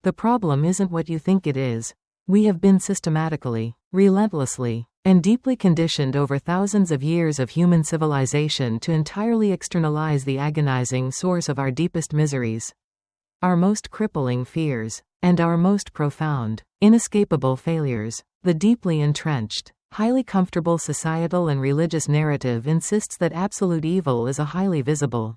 The problem isn't what you think it is. We have been systematically, relentlessly, and deeply conditioned over thousands of years of human civilization to entirely externalize the agonizing source of our deepest miseries, our most crippling fears, and our most profound, inescapable failures. The deeply entrenched, highly comfortable societal and religious narrative insists that absolute evil is a highly visible,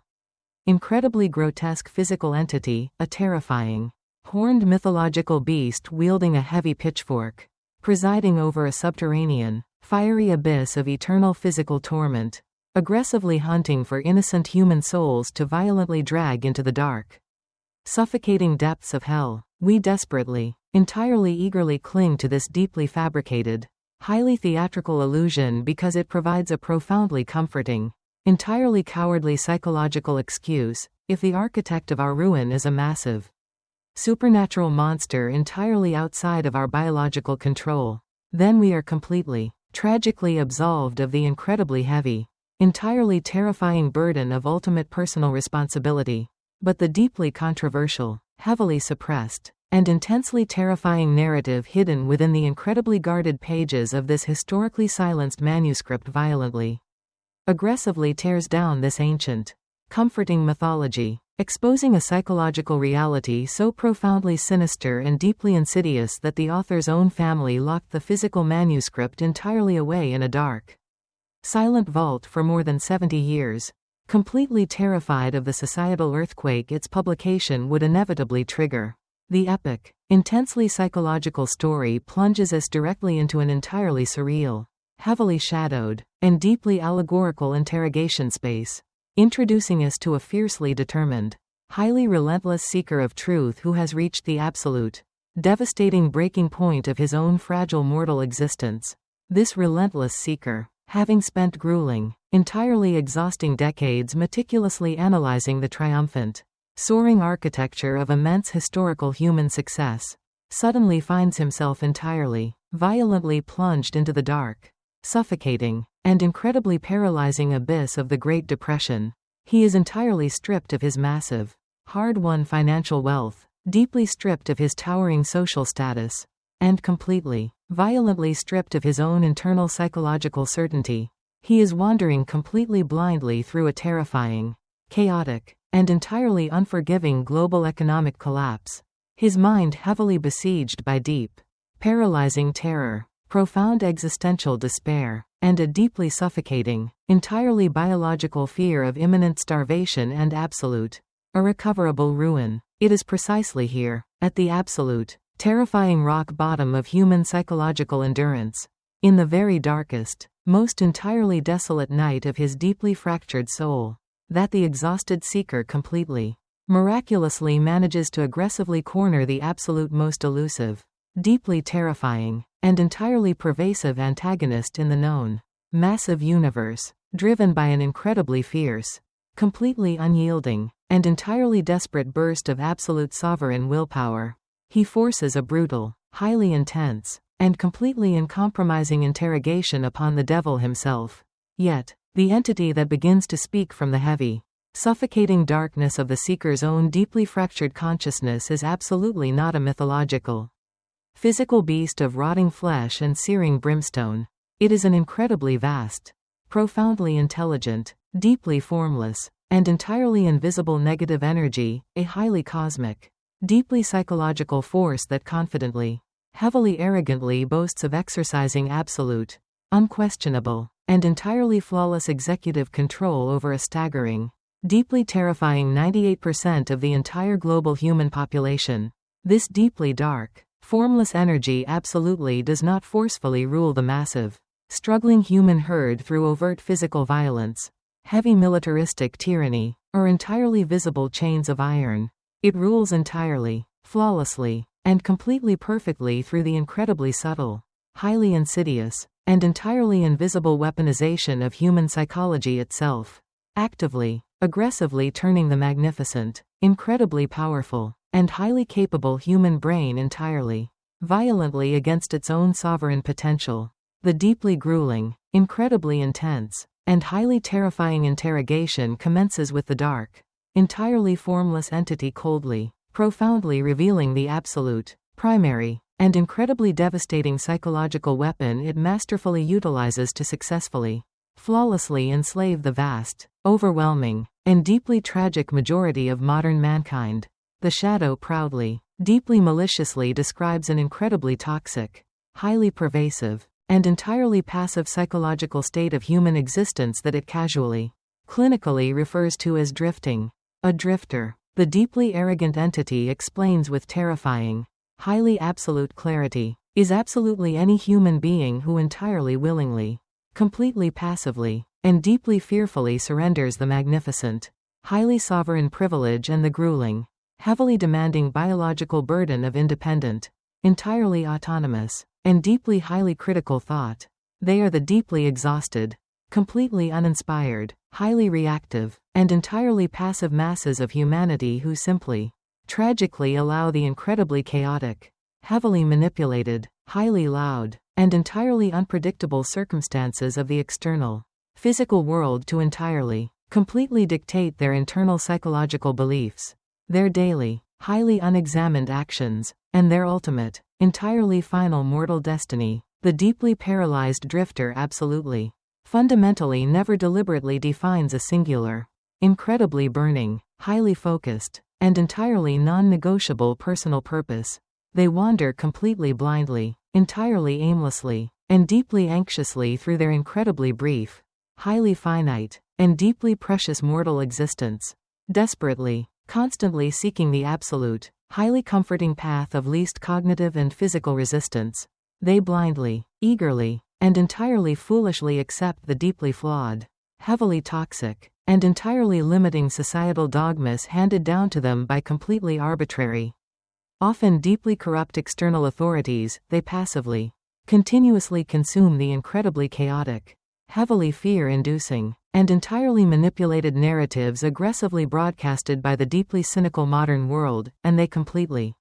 incredibly grotesque physical entity, a terrifying, horned mythological beast wielding a heavy pitchfork, presiding over a subterranean, fiery abyss of eternal physical torment, aggressively hunting for innocent human souls to violently drag into the dark, suffocating depths of hell. We desperately, entirely eagerly cling to this deeply fabricated, highly theatrical illusion because it provides a profoundly comforting, entirely cowardly psychological excuse. If the architect of our ruin is a massive, supernatural monster entirely outside of our biological control, then we are completely, tragically absolved of the incredibly heavy, entirely terrifying burden of ultimate personal responsibility. But the deeply controversial, heavily suppressed, and intensely terrifying narrative hidden within the incredibly guarded pages of this historically silenced manuscript violently, aggressively tears down this ancient, comforting mythology, exposing a psychological reality so profoundly sinister and deeply insidious that the author's own family locked the physical manuscript entirely away in a dark, silent vault for more than 70 years, completely terrified of the societal earthquake its publication would inevitably trigger. The epic, intensely psychological story plunges us directly into an entirely surreal, heavily shadowed, and deeply allegorical interrogation space, introducing us to a fiercely determined, highly relentless seeker of truth who has reached the absolute, devastating breaking point of his own fragile mortal existence. This relentless seeker, having spent grueling, entirely exhausting decades meticulously analyzing the triumphant, soaring architecture of immense historical human success, suddenly finds himself entirely, violently plunged into the dark, suffocating, and incredibly paralyzing abyss of the Great Depression. He is entirely stripped of his massive, hard-won financial wealth, deeply stripped of his towering social status, and completely, violently stripped of his own internal psychological certainty. He is wandering completely blindly through a terrifying, chaotic, and entirely unforgiving global economic collapse, his mind heavily besieged by deep, paralyzing terror, profound existential despair, and a deeply suffocating, entirely biological fear of imminent starvation and absolute, irrecoverable ruin. It is precisely here, at the absolute, terrifying rock bottom of human psychological endurance, in the very darkest, most entirely desolate night of his deeply fractured soul, that the exhausted seeker completely, miraculously manages to aggressively corner the absolute most elusive, deeply terrifying, and entirely pervasive antagonist in the known, massive universe, driven by an incredibly fierce, completely unyielding, and entirely desperate burst of absolute sovereign willpower. He forces a brutal, highly intense, and completely uncompromising interrogation upon the devil himself. Yet, the entity that begins to speak from the heavy, suffocating darkness of the seeker's own deeply fractured consciousness is absolutely not a mythological, physical beast of rotting flesh and searing brimstone. It is an incredibly vast, profoundly intelligent, deeply formless, and entirely invisible negative energy, a highly cosmic, deeply psychological force that confidently, heavily arrogantly boasts of exercising absolute, unquestionable, and entirely flawless executive control over a staggering, deeply terrifying 98% of the entire global human population. This deeply dark, formless energy absolutely does not forcefully rule the massive, struggling human herd through overt physical violence, heavy militaristic tyranny, or entirely visible chains of iron. It rules entirely, flawlessly, and completely perfectly through the incredibly subtle, highly insidious, and entirely invisible weaponization of human psychology itself, actively, aggressively turning the magnificent, incredibly powerful, and highly capable human brain entirely, violently against its own sovereign potential. The deeply grueling, incredibly intense, and highly terrifying interrogation commences with the dark, entirely formless entity coldly, profoundly revealing the absolute, primary, and incredibly devastating psychological weapon it masterfully utilizes to successfully, flawlessly enslave the vast, overwhelming, and deeply tragic majority of modern mankind. The shadow proudly, deeply maliciously describes an incredibly toxic, highly pervasive, and entirely passive psychological state of human existence that it casually, clinically refers to as drifting. A drifter, the deeply arrogant entity explains with terrifying, highly absolute clarity, is absolutely any human being who entirely willingly, completely passively, and deeply fearfully surrenders the magnificent, highly sovereign privilege and the grueling, heavily demanding biological burden of independent, entirely autonomous, and deeply highly critical thought. They are the deeply exhausted, completely uninspired, highly reactive, and entirely passive masses of humanity who simply, tragically allow the incredibly chaotic, heavily manipulated, highly loud, and entirely unpredictable circumstances of the external, physical world to entirely, completely dictate their internal psychological beliefs, their daily, highly unexamined actions, and their ultimate, entirely final mortal destiny. The deeply paralyzed drifter absolutely, fundamentally never deliberately defines a singular, incredibly burning, highly focused, and entirely non-negotiable personal purpose. They wander completely blindly, entirely aimlessly, and deeply anxiously through their incredibly brief, highly finite, and deeply precious mortal existence, desperately, constantly seeking the absolute, highly comforting path of least cognitive and physical resistance. They blindly, eagerly, and entirely foolishly accept the deeply flawed, heavily toxic, and entirely limiting societal dogmas handed down to them by completely arbitrary, often deeply corrupt external authorities. They passively, continuously consume the incredibly chaotic, heavily fear-inducing, and entirely manipulated narratives aggressively broadcasted by the deeply cynical modern world, and they completely,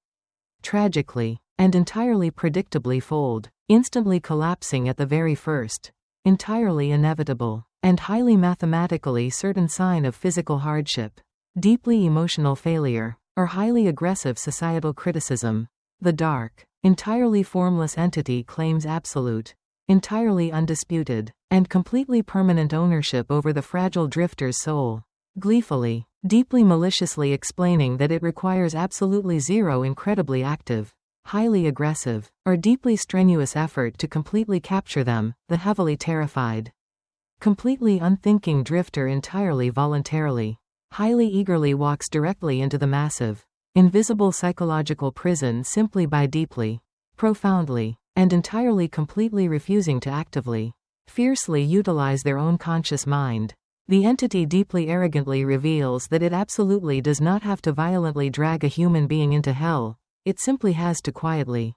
tragically, and entirely predictably fold, instantly collapsing at the very first, entirely inevitable, and highly mathematically certain sign of physical hardship, deeply emotional failure, or highly aggressive societal criticism. The dark, entirely formless entity claims absolute, entirely undisputed, and completely permanent ownership over the fragile drifter's soul, gleefully, deeply maliciously explaining that it requires absolutely zero incredibly active, highly aggressive, or deeply strenuous effort to completely capture them. The heavily terrified, completely unthinking drifter entirely voluntarily, highly eagerly walks directly into the massive, invisible psychological prison simply by deeply, profoundly, and entirely completely refusing to actively, fiercely utilize their own conscious mind. The entity deeply arrogantly reveals that it absolutely does not have to violently drag a human being into hell, it simply has to quietly,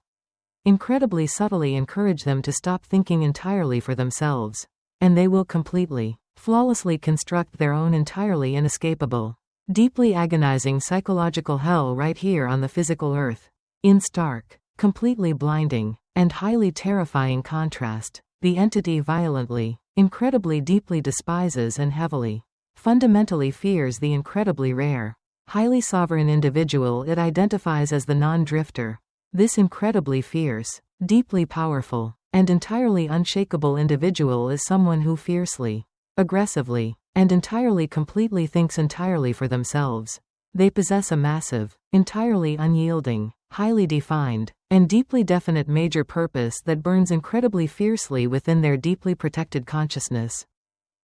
incredibly subtly encourage them to stop thinking entirely for themselves. And they will completely, flawlessly construct their own entirely inescapable, deeply agonizing psychological hell right here on the physical earth. In stark, completely blinding, and highly terrifying contrast, the entity violently, incredibly deeply despises and heavily, fundamentally fears the incredibly rare, highly sovereign individual it identifies as the non-drifter. This incredibly fierce, deeply powerful, and entirely unshakable individual is someone who fiercely, aggressively, and entirely completely thinks entirely for themselves. They possess a massive, entirely unyielding, highly defined, and deeply definite major purpose that burns incredibly fiercely within their deeply protected consciousness.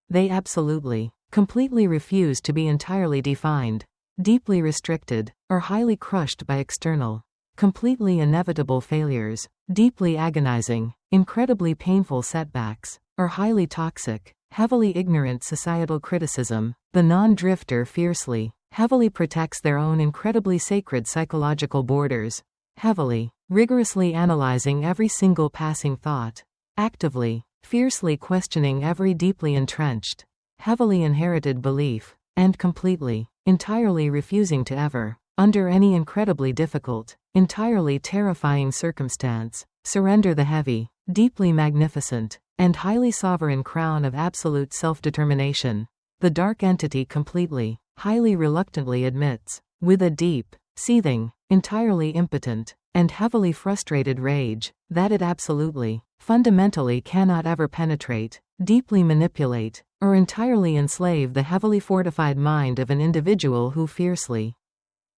They absolutely, completely refuse to be entirely defined, deeply restricted, or highly crushed by external, completely inevitable failures, deeply agonizing, incredibly painful setbacks, or highly toxic, heavily ignorant societal criticism. The non-drifter fiercely, heavily protects their own incredibly sacred psychological borders, heavily, rigorously analyzing every single passing thought, actively, fiercely questioning every deeply entrenched, heavily inherited belief, and completely, entirely refusing to ever, under any incredibly difficult, entirely terrifying circumstance, surrender the heavy, deeply magnificent, and highly sovereign crown of absolute self-determination. The dark entity completely, highly reluctantly admits, with a deep, seething, entirely impotent, and heavily frustrated rage, that it absolutely, fundamentally cannot ever penetrate, deeply manipulate, or entirely enslave the heavily fortified mind of an individual who fiercely,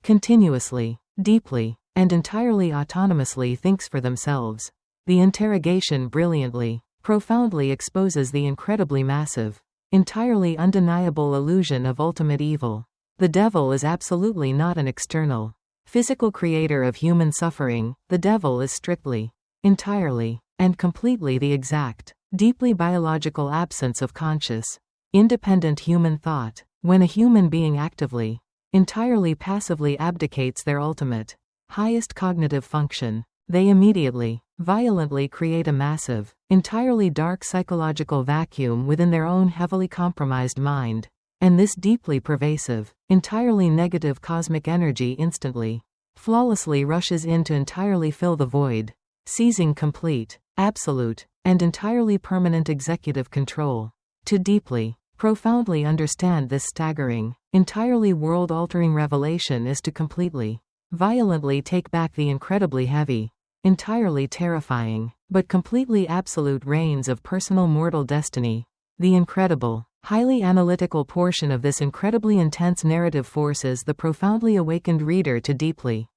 continuously, deeply, and entirely autonomously thinks for themselves. The interrogation brilliantly, profoundly exposes the incredibly massive, entirely undeniable illusion of ultimate evil. The devil is absolutely not an external, physical creator of human suffering. The devil is strictly, entirely, and completely the exact, deeply biological absence of conscious, independent human thought. When a human being actively, entirely passively abdicates their ultimate, highest cognitive function, they immediately, violently create a massive, entirely dark psychological vacuum within their own heavily compromised mind, and this deeply pervasive, entirely negative cosmic energy instantly, flawlessly rushes in to entirely fill the void, seizing complete, absolute, and entirely permanent executive control. To deeply, profoundly understand this staggering, entirely world-altering revelation is to completely, violently take back the incredibly heavy, entirely terrifying, but completely absolute reins of personal mortal destiny. The incredible, highly analytical portion of this incredibly intense narrative forces the profoundly awakened reader to deeply,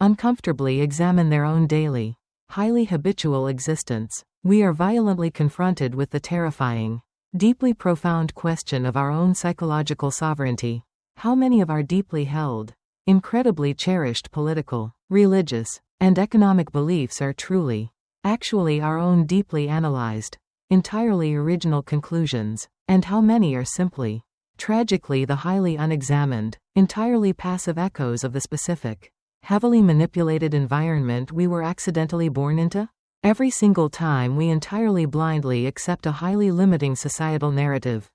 uncomfortably examine their own daily, highly habitual existence. We are violently confronted with the terrifying, deeply profound question of our own psychological sovereignty. How many of our deeply held, incredibly cherished political, religious, and economic beliefs are truly, actually our own deeply analyzed, entirely original conclusions, and how many are simply, tragically the highly unexamined, entirely passive echoes of the specific, heavily manipulated environment we were accidentally born into? Every single time we entirely blindly accept a highly limiting societal narrative.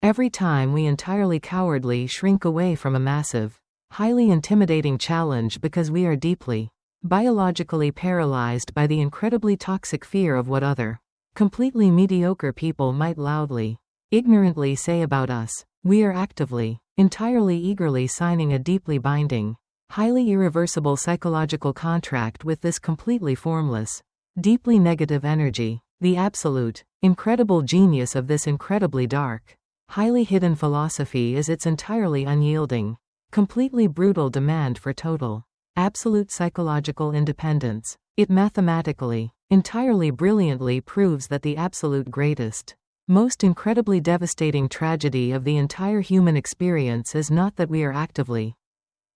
Every time we entirely cowardly shrink away from a massive, highly intimidating challenge because we are deeply, biologically paralyzed by the incredibly toxic fear of what other, completely mediocre people might loudly, ignorantly say about us, we are actively, entirely eagerly signing a deeply binding, highly irreversible psychological contract with this completely formless, deeply negative energy. The absolute, incredible genius of this incredibly dark, highly hidden philosophy is its entirely unyielding, completely brutal demand for total, absolute psychological independence. It mathematically, entirely brilliantly proves that the absolute greatest, most incredibly devastating tragedy of the entire human experience is not that we are actively,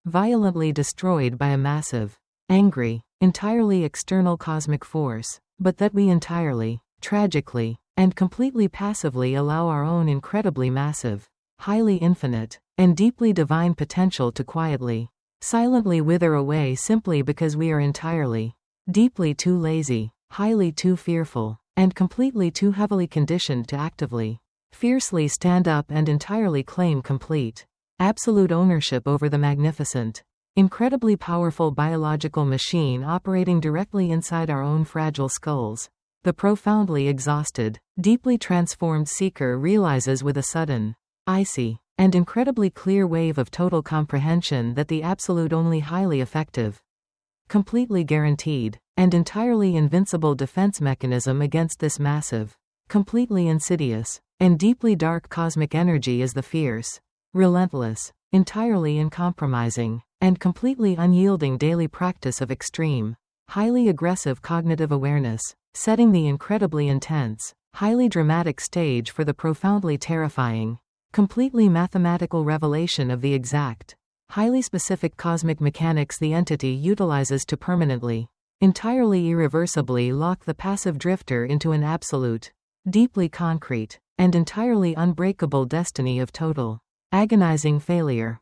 violently destroyed by a massive, angry, entirely external cosmic force, but that we entirely, tragically, and completely passively allow our own incredibly massive, highly infinite, and deeply divine potential to quietly, silently wither away simply because we are entirely, deeply too lazy, highly too fearful, and completely too heavily conditioned to actively, fiercely stand up and entirely claim complete, absolute ownership over the magnificent, incredibly powerful biological machine operating directly inside our own fragile skulls. The profoundly exhausted, deeply transformed seeker realizes with a sudden, icy, and incredibly clear wave of total comprehension that the absolute only highly effective, completely guaranteed, and entirely invincible defense mechanism against this massive, completely insidious, and deeply dark cosmic energy is the fierce, relentless, entirely uncompromising, and completely unyielding daily practice of extreme, highly aggressive cognitive awareness, setting the incredibly intense, highly dramatic stage for the profoundly terrifying, completely mathematical revelation of the exact, highly specific cosmic mechanics the entity utilizes to permanently, entirely irreversibly lock the passive drifter into an absolute, deeply concrete, and entirely unbreakable destiny of total, agonizing failure.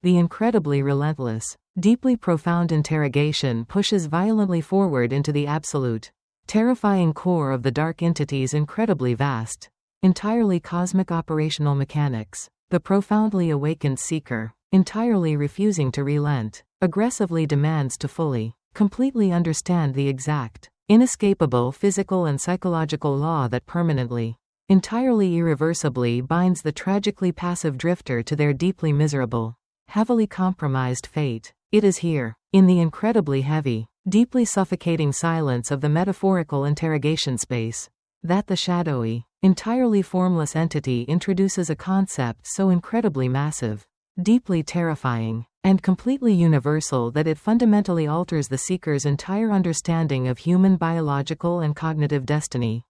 The incredibly relentless, deeply profound interrogation pushes violently forward into the absolute, terrifying core of the dark entity's incredibly vast, entirely cosmic operational mechanics. The profoundly awakened seeker, entirely refusing to relent, aggressively demands to fully, completely understand the exact, inescapable physical and psychological law that permanently, entirely irreversibly binds the tragically passive drifter to their deeply miserable, heavily compromised fate. It is here, in the incredibly heavy, deeply suffocating silence of the metaphorical interrogation space, that the shadowy, entirely formless entity introduces a concept so incredibly massive, deeply terrifying, and completely universal that it fundamentally alters the seeker's entire understanding of human biological and cognitive destiny.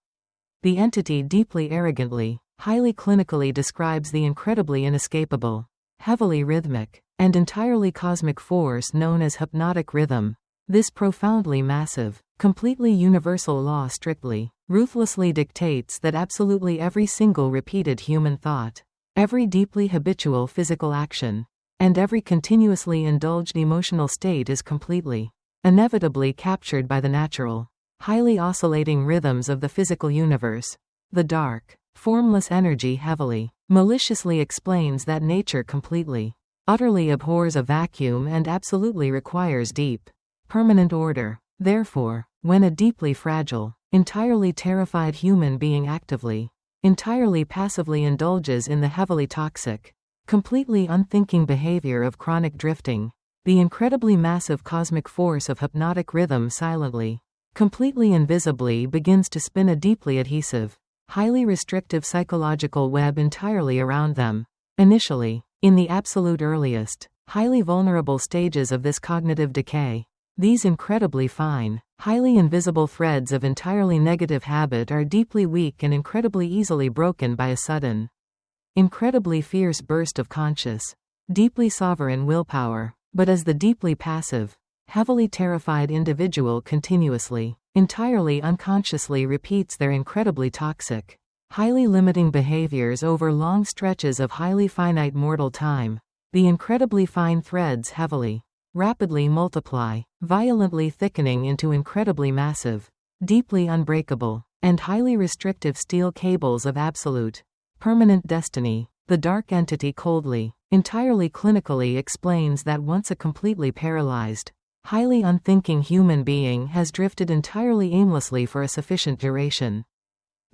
The entity deeply arrogantly, highly clinically describes the incredibly inescapable, heavily rhythmic, and entirely cosmic force known as hypnotic rhythm. This profoundly massive, completely universal law strictly, ruthlessly dictates that absolutely every single repeated human thought, every deeply habitual physical action, and every continuously indulged emotional state is completely, inevitably captured by the natural, highly oscillating rhythms of the physical universe. The dark, formless energy heavily, maliciously explains that nature completely, utterly abhors a vacuum and absolutely requires deep, permanent order. Therefore, when a deeply fragile, entirely terrified human being actively, entirely passively indulges in the heavily toxic, completely unthinking behavior of chronic drifting, the incredibly massive cosmic force of hypnotic rhythm silently, completely invisibly begins to spin a deeply adhesive, highly restrictive psychological web entirely around them. Initially, in the absolute earliest, highly vulnerable stages of this cognitive decay, these incredibly fine, highly invisible threads of entirely negative habit are deeply weak and incredibly easily broken by a sudden, incredibly fierce burst of conscious, deeply sovereign willpower. But as the deeply passive, heavily terrified individual continuously, entirely unconsciously repeats their incredibly toxic, highly limiting behaviors over long stretches of highly finite mortal time, the incredibly fine threads heavily, rapidly multiply, violently thickening into incredibly massive, deeply unbreakable, and highly restrictive steel cables of absolute, permanent destiny. The dark entity coldly, entirely clinically explains that once a completely paralyzed, highly unthinking human being has drifted entirely aimlessly for a sufficient duration,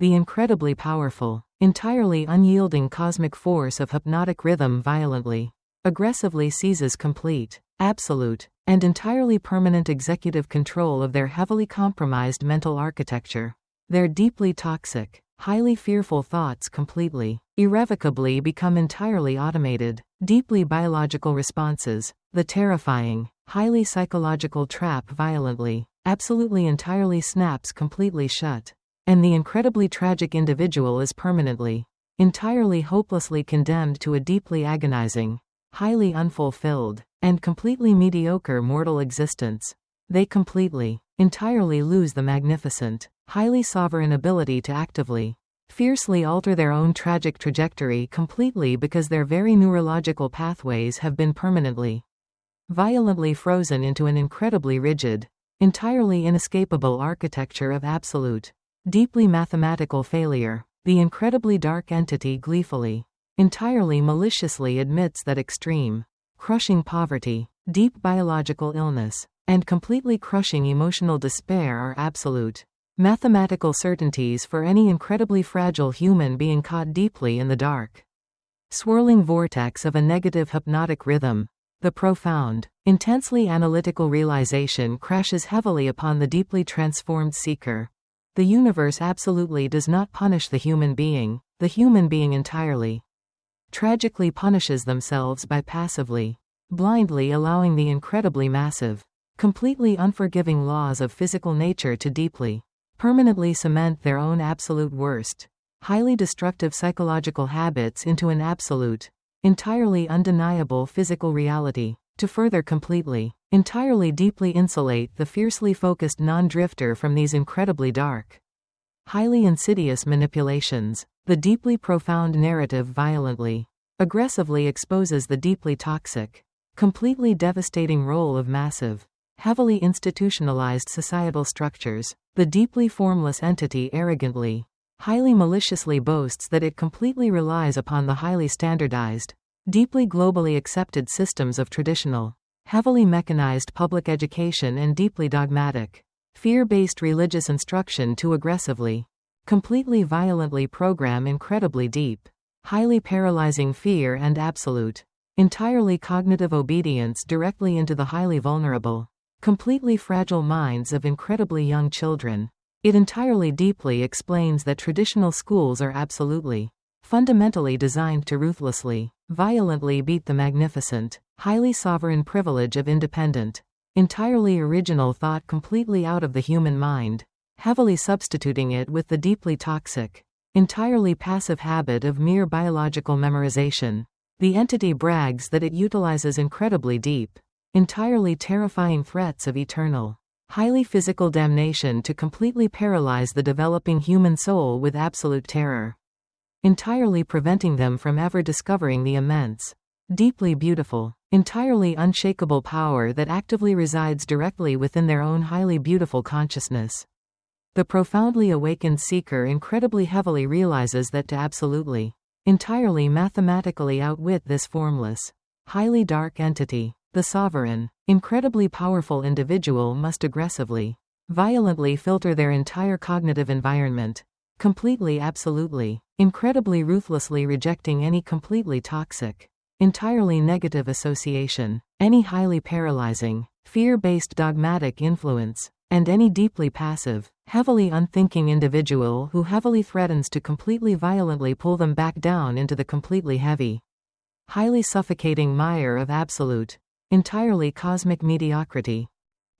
the incredibly powerful, entirely unyielding cosmic force of hypnotic rhythm violently, aggressively seizes complete, absolute, and entirely permanent executive control of their heavily compromised mental architecture. Their deeply toxic, highly fearful thoughts completely, irrevocably become entirely automated, deeply biological responses. The terrifying, highly psychological trap violently, absolutely entirely snaps completely shut, and the incredibly tragic individual is permanently, entirely hopelessly condemned to a deeply agonizing, highly unfulfilled, and completely mediocre mortal existence. They completely, entirely lose the magnificent, highly sovereign ability to actively, fiercely alter their own tragic trajectory completely because their very neurological pathways have been permanently, violently frozen into an incredibly rigid, entirely inescapable architecture of absolute, deeply mathematical failure. The incredibly dark entity gleefully, entirely maliciously admits that extreme, crushing poverty, deep biological illness, and completely crushing emotional despair are absolute, mathematical certainties for any incredibly fragile human being caught deeply in the dark, swirling vortex of a negative hypnotic rhythm. The profound, intensely analytical realization crashes heavily upon the deeply transformed seeker. The universe absolutely does not punish the human being entirely, tragically punishes themselves by passively, blindly allowing the incredibly massive, completely unforgiving laws of physical nature to deeply, permanently cement their own absolute worst, highly destructive psychological habits into an absolute, entirely undeniable physical reality, to further completely, entirely deeply insulate the fiercely focused non-drifter from these incredibly dark, highly insidious manipulations. The deeply profound narrative violently, aggressively exposes the deeply toxic, completely devastating role of massive, heavily institutionalized societal structures. The deeply formless entity arrogantly, highly maliciously boasts that it completely relies upon the highly standardized, deeply globally accepted systems of traditional, heavily mechanized public education and deeply dogmatic, fear-based religious instruction to aggressively, completely violently program incredibly deep, highly paralyzing fear and absolute, entirely cognitive obedience directly into the highly vulnerable, completely fragile minds of incredibly young children. It entirely deeply explains that traditional schools are absolutely, fundamentally designed to ruthlessly, violently beat the magnificent, highly sovereign privilege of independent, entirely original thought completely out of the human mind, heavily substituting it with the deeply toxic, entirely passive habit of mere biological memorization. The entity brags that it utilizes incredibly deep, entirely terrifying threats of eternal, highly physical damnation to completely paralyze the developing human soul with absolute terror, entirely preventing them from ever discovering the immense, deeply beautiful, entirely unshakable power that actively resides directly within their own highly beautiful consciousness. The profoundly awakened seeker incredibly heavily realizes that to absolutely, entirely mathematically outwit this formless, highly dark entity, the sovereign, incredibly powerful individual must aggressively, violently filter their entire cognitive environment, completely absolutely, incredibly ruthlessly rejecting any completely toxic, entirely negative association, any highly paralyzing, fear-based dogmatic influence, and any deeply passive, heavily unthinking individual who heavily threatens to completely violently pull them back down into the completely heavy, highly suffocating mire of absolute, entirely cosmic mediocrity.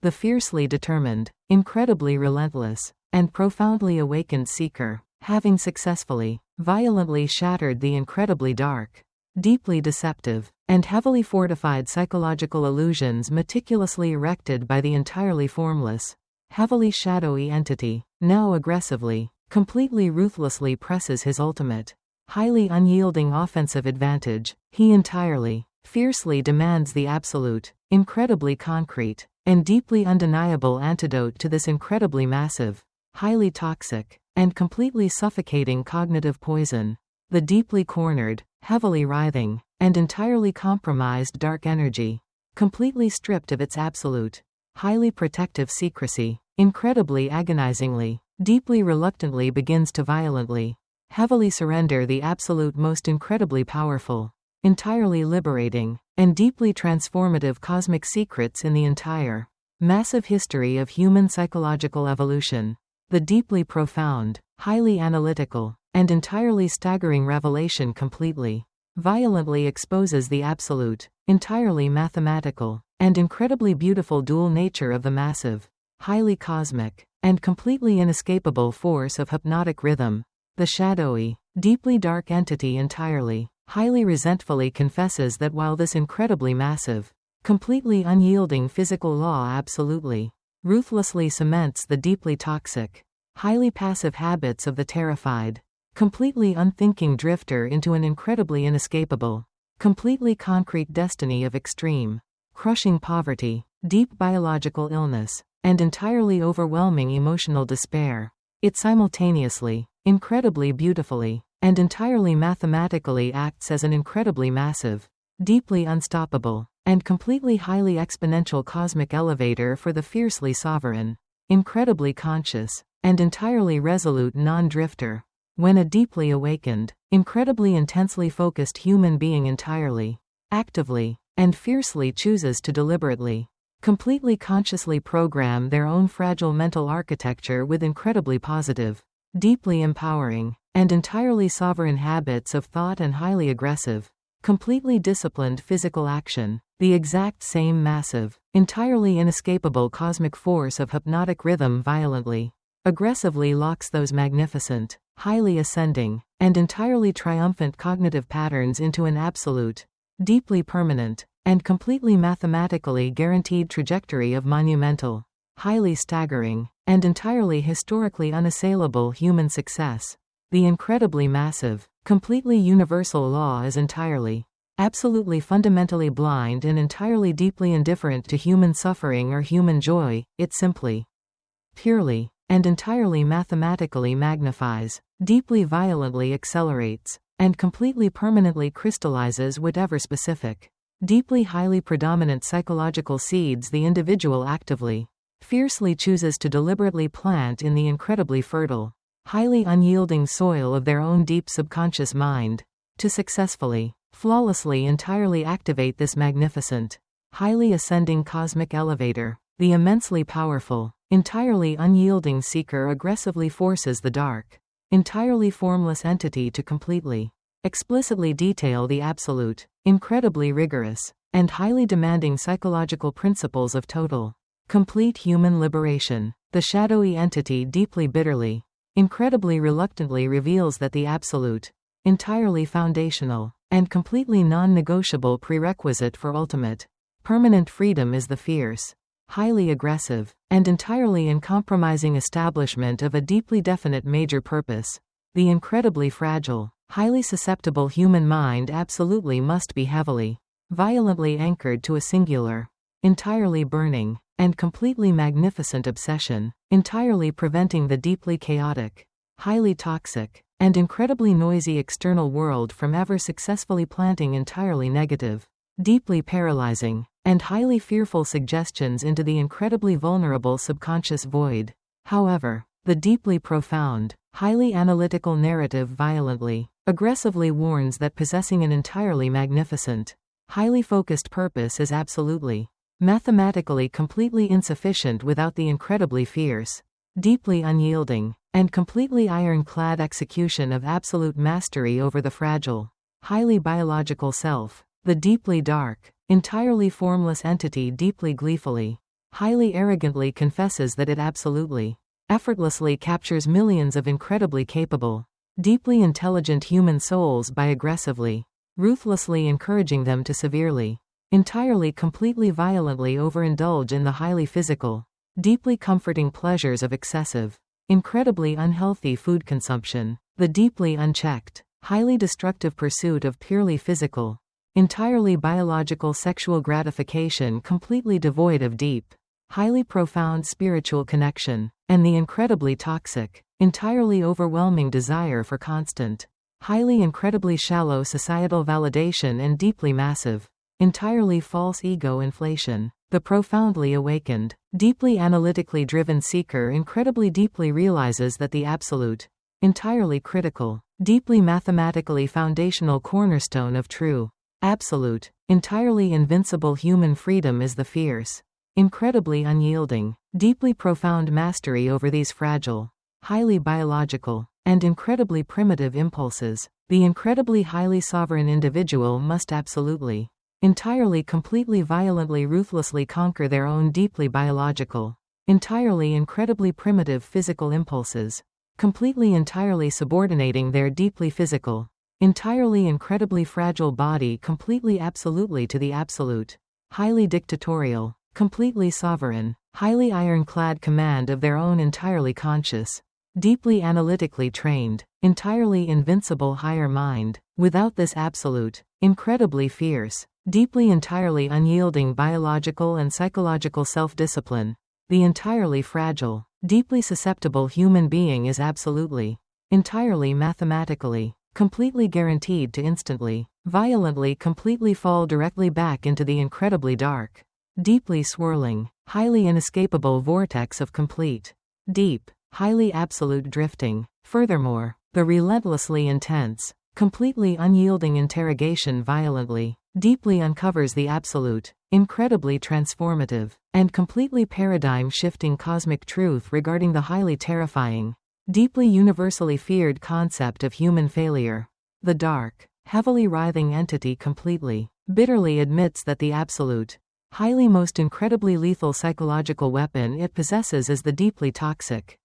The fiercely determined, incredibly relentless, and profoundly awakened seeker, having successfully, violently shattered the incredibly dark, deeply deceptive, and heavily fortified psychological illusions meticulously erected by the entirely formless, heavily shadowy entity, now aggressively, completely ruthlessly presses his ultimate, highly unyielding offensive advantage. He entirely, fiercely demands the absolute, incredibly concrete, and deeply undeniable antidote to this incredibly massive, highly toxic, and completely suffocating cognitive poison, the deeply cornered, heavily writhing, and entirely compromised dark energy, completely stripped of its absolute, highly protective secrecy, incredibly agonizingly, deeply reluctantly begins to violently, heavily surrender the absolute most incredibly powerful, entirely liberating, and deeply transformative cosmic secrets in the entire, massive history of human psychological evolution. The deeply profound, highly analytical, and entirely staggering revelation completely, violently exposes the absolute, entirely mathematical, and incredibly beautiful dual nature of the massive, highly cosmic, and completely inescapable force of hypnotic rhythm. The shadowy, deeply dark entity entirely, highly resentfully confesses that while this incredibly massive, completely unyielding physical law absolutely, ruthlessly cements the deeply toxic, highly passive habits of the terrified, completely unthinking drifter into an incredibly inescapable, completely concrete destiny of extreme, crushing poverty, deep biological illness, and entirely overwhelming emotional despair. It simultaneously, incredibly beautifully, and entirely mathematically acts as an incredibly massive, deeply unstoppable, and completely highly exponential cosmic elevator for the fiercely sovereign, incredibly conscious, and entirely resolute non-drifter. When a deeply awakened, incredibly intensely focused human being entirely, actively, and fiercely chooses to deliberately, completely consciously program their own fragile mental architecture with incredibly positive, deeply empowering, and entirely sovereign habits of thought and highly aggressive, completely disciplined physical action, the exact same massive, entirely inescapable cosmic force of hypnotic rhythm violently, aggressively locks those magnificent, highly ascending, and entirely triumphant cognitive patterns into an absolute, deeply permanent, and completely mathematically guaranteed trajectory of monumental, highly staggering, and entirely historically unassailable human success. The incredibly massive, completely universal law is entirely, absolutely fundamentally blind and entirely deeply indifferent to human suffering or human joy. It simply, purely, and entirely mathematically magnifies, deeply violently accelerates, and completely permanently crystallizes whatever specific, deeply highly predominant psychological seeds the individual actively, fiercely chooses to deliberately plant in the incredibly fertile, highly unyielding soil of their own deep subconscious mind, to successfully, flawlessly entirely activate this magnificent, highly ascending cosmic elevator. The immensely powerful, entirely unyielding seeker aggressively forces the dark, entirely formless entity to completely, explicitly detail the absolute, incredibly rigorous, and highly demanding psychological principles of total, complete human liberation. The shadowy entity deeply bitterly, incredibly reluctantly reveals that the absolute, entirely foundational, and completely non-negotiable prerequisite for ultimate, permanent freedom is the fierce, highly aggressive, and entirely uncompromising establishment of a deeply definite major purpose. The incredibly fragile, highly susceptible human mind absolutely must be heavily, violently anchored to a singular, entirely burning, and completely magnificent obsession, entirely preventing the deeply chaotic, highly toxic, and incredibly noisy external world from ever successfully planting entirely negative, deeply paralyzing, and highly fearful suggestions into the incredibly vulnerable subconscious void. However, the deeply profound, highly analytical narrative violently, aggressively warns that possessing an entirely magnificent, highly focused purpose is absolutely, mathematically completely insufficient without the incredibly fierce, deeply unyielding, and completely ironclad execution of absolute mastery over the fragile, highly biological self. The deeply dark, entirely formless entity deeply gleefully, highly arrogantly confesses that it absolutely, effortlessly captures millions of incredibly capable, deeply intelligent human souls by aggressively, ruthlessly encouraging them to severely, entirely completely violently overindulge in the highly physical, deeply comforting pleasures of excessive, incredibly unhealthy food consumption. The deeply unchecked, highly destructive pursuit of purely physical, entirely biological sexual gratification completely devoid of deep, highly profound spiritual connection, and the incredibly toxic, entirely overwhelming desire for constant, highly incredibly shallow societal validation and deeply massive, entirely false ego inflation. The profoundly awakened, deeply analytically driven seeker incredibly deeply realizes that the absolute, entirely critical, deeply mathematically foundational cornerstone of true, absolute, entirely invincible human freedom is the fierce, incredibly unyielding, deeply profound mastery over these fragile, highly biological, and incredibly primitive impulses. The incredibly highly sovereign individual must absolutely, entirely completely violently ruthlessly conquer their own deeply biological, entirely incredibly primitive physical impulses, completely entirely subordinating their deeply physical, entirely incredibly fragile body completely absolutely to the absolute, highly dictatorial, completely sovereign, highly ironclad command of their own entirely conscious, deeply analytically trained, entirely invincible higher mind. Without this absolute, incredibly fierce, deeply entirely unyielding biological and psychological self-discipline, the entirely fragile, deeply susceptible human being is absolutely, entirely mathematically, completely guaranteed to instantly, violently completely fall directly back into the incredibly dark, deeply swirling, highly inescapable vortex of complete, deep, highly absolute drifting. Furthermore, the relentlessly intense, completely unyielding interrogation violently, deeply uncovers the absolute, incredibly transformative, and completely paradigm-shifting cosmic truth regarding the highly terrifying, deeply universally feared concept of human failure. The dark, heavily writhing entity completely, bitterly admits that the absolute, highly most incredibly lethal psychological weapon it possesses is the deeply toxic,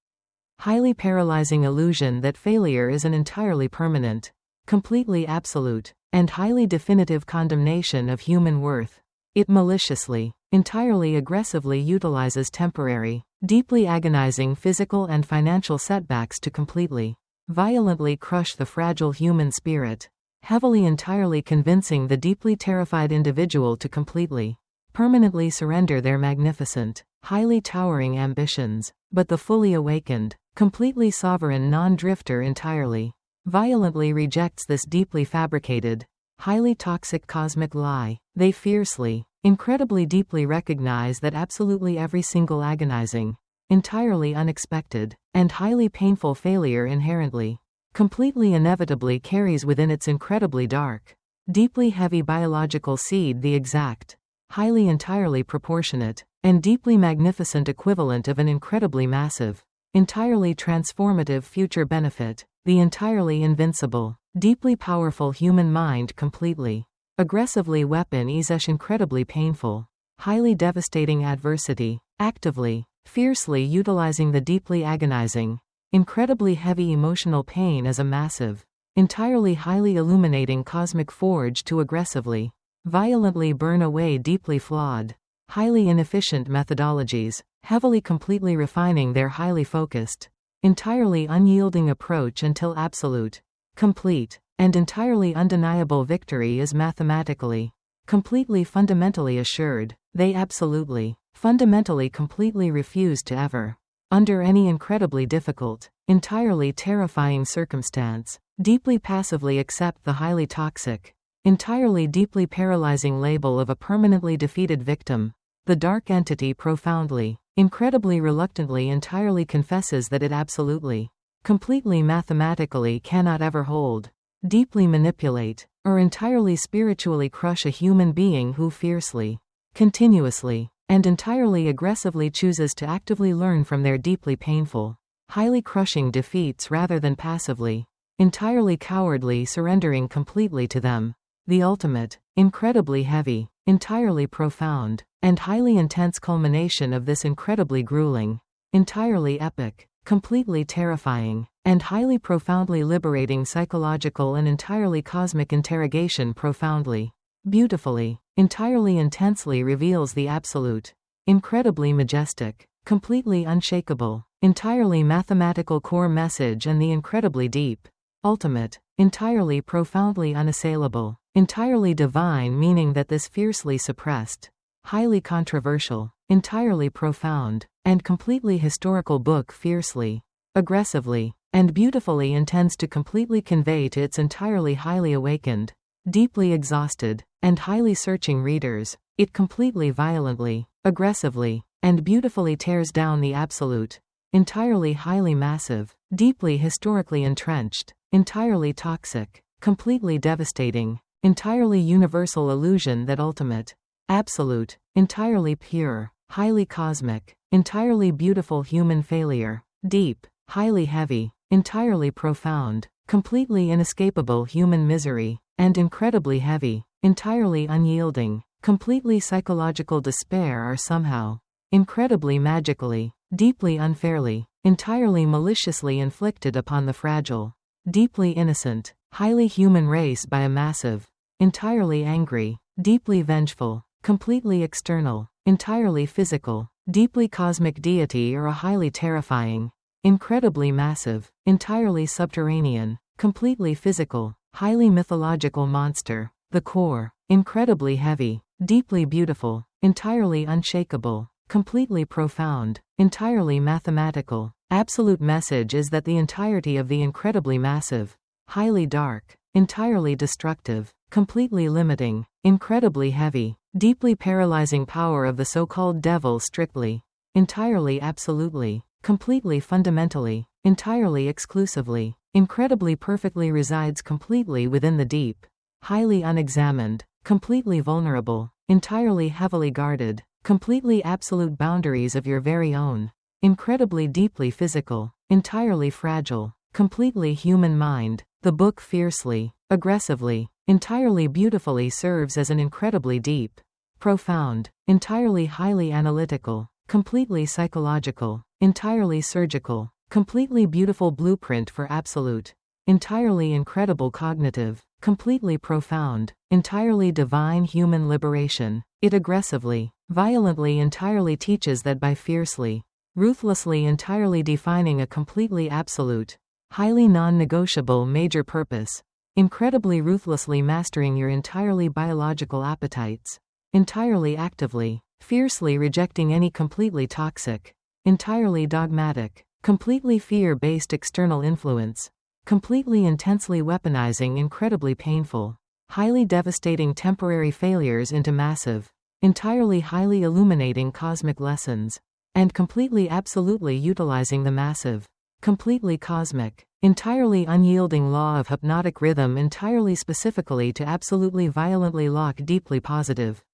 highly paralyzing illusion that failure is an entirely permanent, completely absolute, and highly definitive condemnation of human worth. It maliciously, entirely aggressively utilizes temporary, deeply agonizing physical and financial setbacks to completely, violently crush the fragile human spirit, heavily entirely convincing the deeply terrified individual to completely, permanently surrender their magnificent, highly towering ambitions. But the fully awakened, completely sovereign non-drifter entirely, violently rejects this deeply fabricated, highly toxic cosmic lie. They fiercely, incredibly deeply recognize that absolutely every single agonizing, entirely unexpected, and highly painful failure inherently, completely inevitably carries within its incredibly dark, deeply heavy biological seed, the exact, highly entirely proportionate, and deeply magnificent equivalent of an incredibly massive, entirely transformative future benefit, the entirely invincible, deeply powerful human mind, completely, aggressively weapon is incredibly painful, highly devastating adversity, actively, fiercely utilizing the deeply agonizing, incredibly heavy emotional pain as a massive, entirely highly illuminating cosmic forge to aggressively, violently burn away deeply flawed, highly inefficient methodologies, heavily completely refining their highly focused, entirely unyielding approach until absolute, complete, and entirely undeniable victory is mathematically, completely fundamentally assured. They absolutely, fundamentally completely refuse to ever, under any incredibly difficult, entirely terrifying circumstance, deeply passively accept the highly toxic, entirely deeply paralyzing label of a permanently defeated victim. The dark entity profoundly, incredibly reluctantly entirely confesses that it absolutely, completely mathematically cannot ever hold, deeply manipulate, or entirely spiritually crush a human being who fiercely, continuously, and entirely aggressively chooses to actively learn from their deeply painful, highly crushing defeats rather than passively, entirely cowardly surrendering completely to them. The ultimate, incredibly heavy, entirely profound, and highly intense culmination of this incredibly grueling, entirely epic, completely terrifying, and highly profoundly liberating psychological and entirely cosmic interrogation profoundly, beautifully, entirely intensely reveals the absolute, incredibly majestic, completely unshakable, entirely mathematical core message and the incredibly deep, ultimate, entirely profoundly unassailable, entirely divine meaning that this fiercely suppressed, highly controversial, entirely profound, and completely historical book fiercely, aggressively, and beautifully intends to completely convey to its entirely highly awakened, deeply exhausted, and highly searching readers. It completely violently, aggressively, and beautifully tears down the absolute, entirely highly massive, deeply historically entrenched, entirely toxic, completely devastating, entirely universal illusion that ultimate, absolute, entirely pure, highly cosmic, entirely beautiful human failure, deep, highly heavy, entirely profound, completely inescapable human misery, and incredibly heavy, entirely unyielding, completely psychological despair are somehow, incredibly magically, deeply unfairly, entirely maliciously inflicted upon the fragile, deeply innocent, highly human race by a massive, entirely angry, deeply vengeful, completely external, entirely physical, deeply cosmic deity or a highly terrifying, incredibly massive, entirely subterranean, completely physical, highly mythological monster, the core, incredibly heavy, deeply beautiful, entirely unshakable, completely profound, entirely mathematical. Absolute message is that the entirety of the incredibly massive, highly dark, entirely destructive, completely limiting, incredibly heavy, deeply paralyzing power of the so-called devil strictly, entirely absolutely, completely fundamentally, entirely exclusively, incredibly perfectly resides completely within the deep, highly unexamined, completely vulnerable, entirely heavily guarded, completely absolute boundaries of your very own, incredibly deeply physical, entirely fragile, completely human mind. The book fiercely, aggressively, entirely beautifully serves as an incredibly deep, profound, entirely highly analytical, completely psychological, entirely surgical, completely beautiful blueprint for absolute, entirely incredible cognitive, completely profound, entirely divine human liberation. It aggressively, violently entirely teaches that by fiercely, ruthlessly entirely defining a completely absolute, highly non-negotiable major purpose, incredibly ruthlessly mastering your entirely biological appetites, entirely actively, fiercely rejecting any completely toxic, entirely dogmatic, completely fear-based external influence, completely intensely weaponizing incredibly painful, highly devastating temporary failures into massive, entirely highly illuminating cosmic lessons, and completely absolutely utilizing the massive, completely cosmic, Entirely unyielding law of hypnotic rhythm, entirely specifically to absolutely violently lock deeply positive.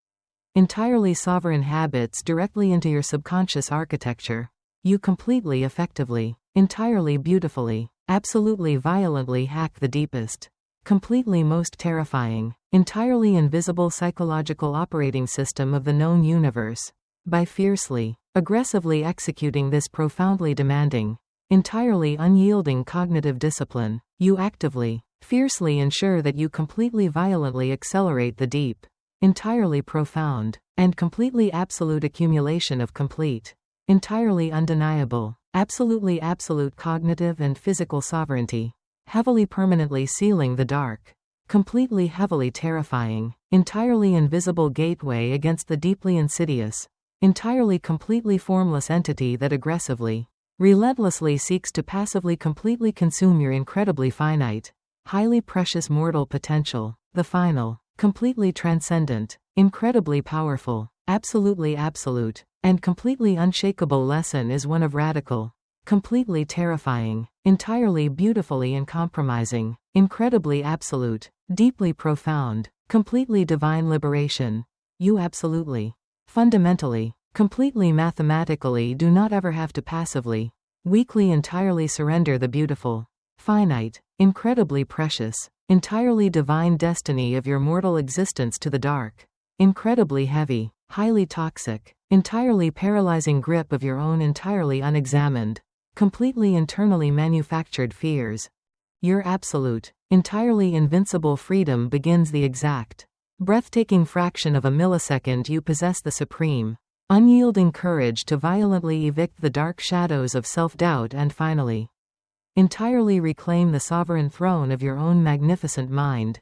Entirely sovereign habits directly into your subconscious architecture. You completely effectively, entirely beautifully, absolutely violently hack the deepest, completely most terrifying, entirely invisible psychological operating system of the known universe. By fiercely, aggressively executing this profoundly demanding, entirely unyielding cognitive discipline, you actively, fiercely ensure that you completely violently accelerate the deep, entirely profound, and completely absolute accumulation of complete, entirely undeniable, absolutely absolute cognitive and physical sovereignty, heavily permanently sealing the dark, completely heavily terrifying, entirely invisible gateway against the deeply insidious, entirely completely formless entity that aggressively, relentlessly seeks to passively completely consume your incredibly finite, highly precious mortal potential. The final, completely transcendent, incredibly powerful, absolutely absolute, and completely unshakable lesson is one of radical, completely terrifying, entirely beautifully uncompromising, incredibly absolute, deeply profound, completely divine liberation. You absolutely, fundamentally, completely mathematically do not ever have to passively, weakly entirely surrender the beautiful, finite, incredibly precious, entirely divine destiny of your mortal existence to the dark, incredibly heavy, highly toxic, entirely paralyzing grip of your own entirely unexamined, completely internally manufactured fears. Your absolute, entirely invincible freedom begins the exact, breathtaking fraction of a millisecond you possess the supreme, unyielding courage to violently evict the dark shadows of self-doubt and finally, entirely reclaim the sovereign throne of your own magnificent mind.